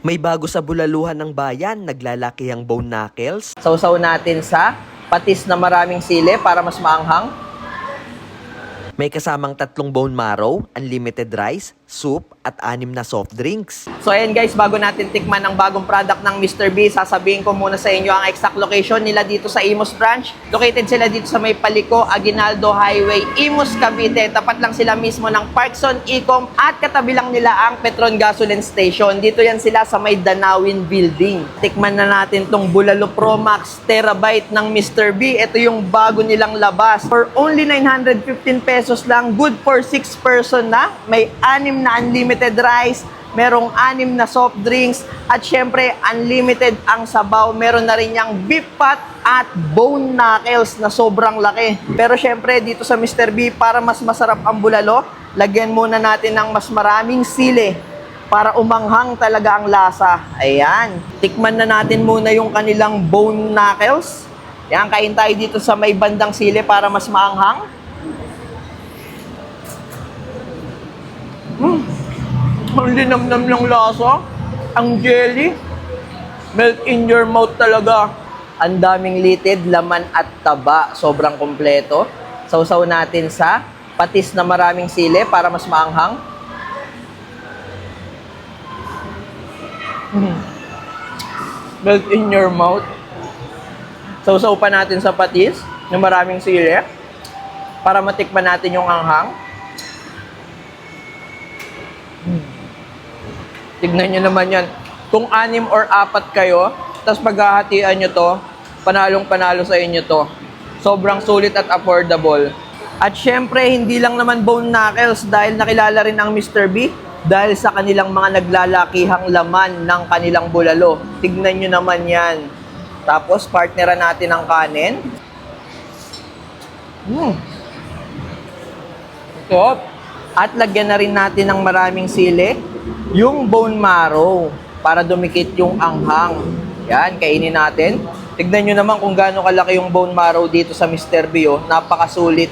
May bago sa bulaluhan ng bayan, naglalaki ang bone knuckles. Sausaw natin sa patis na maraming sili para mas maanghang. May kasamang 3 bone marrow, unlimited rice, soup, at 6 na soft drinks. So ayan guys, bago natin tikman ang bagong product ng Mr. B, sasabihin ko muna sa inyo ang exact location nila dito sa Imus Branch. Located sila dito sa may Paliko, Aguinaldo Highway, Imus, Cavite. Tapat lang sila mismo ng Parkson Ecom at katabi lang nila ang Petron Gasoline Station. Dito yan sila sa may Danawin Building. Tikman na natin tong Bulalo Pro Max Terabyte ng Mr. B. Ito yung bago nilang labas. For only 915 pesos lang, good for 6 person na. May 6 na unlimited rice, merong 6 na soft drinks, at syempre, unlimited ang sabaw. Meron na rin yung beef pat at bone knuckles na sobrang laki. Pero syempre, dito sa Mr. B, para mas masarap ang bulalo, lagyan muna natin ng mas maraming sili para umanghang talaga ang lasa. Ayan. Tikman na natin muna yung kanilang bone knuckles. Ayan, kain tayo dito sa may bandang sili para mas maanghang. Ang linamnam ng lasa, ang jelly, melt in your mouth talaga. Ang daming litid, laman at taba, sobrang kompleto. Sausaw natin sa patis na maraming sili para mas maanghang. Melt in your mouth. Sausaw pa natin sa patis na maraming sili para matikman natin yung anghang. Tignan nyo naman yan. Kung 6 or 4 kayo, tapos paghahatian nyo to, panalong-panalo sa inyo to. Sobrang sulit at affordable. At syempre, hindi lang naman bone knuckles dahil nakilala rin ang Mr. B dahil sa kanilang mga naglalakihang laman ng kanilang bulalo. Tignan nyo naman yan. Tapos, partneran natin ang kanin. Top. At lagyan na rin natin ng maraming sili yung bone marrow para dumikit yung anghang. Yan, kainin natin. Tignan nyo naman kung gaano kalaki yung bone marrow dito sa Mr. B. Oh. Napakasulit.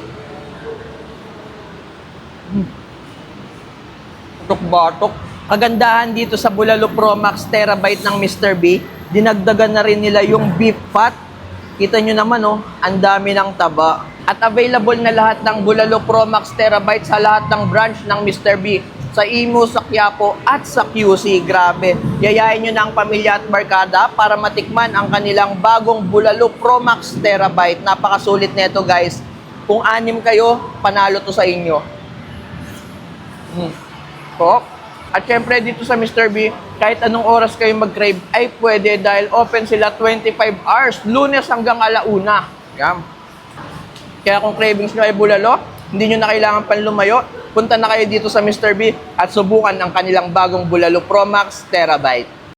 Batok-batok. Kagandahan dito sa Bulalo Pro Max Terabyte ng Mr. B, dinagdagan na rin nila yung beef fat. Kita nyo naman, oh, ang dami ng taba. At available na lahat ng Bulalo Pro Max Terabyte sa lahat ng branch ng Mr. B. Sa Imus, sa Quiapo, at sa QC. Grabe. Yayain nyo na ang pamilya at barkada para matikman ang kanilang bagong Bulalo Pro Max Terabyte. Napakasulit nito, guys. Kung 6 kayo, panalo to sa inyo. At syempre, dito sa Mr. B, kahit anong oras kayo mag-crave, ay pwede dahil open sila 25 hours, Lunes hanggang alauna. Yan. Kaya kung cravings nyo ay bulalo, hindi nyo na kailangan pang lumayo, punta na kayo dito sa Mr. B at subukan ang kanilang bagong Bulalo Pro Max Terabyte.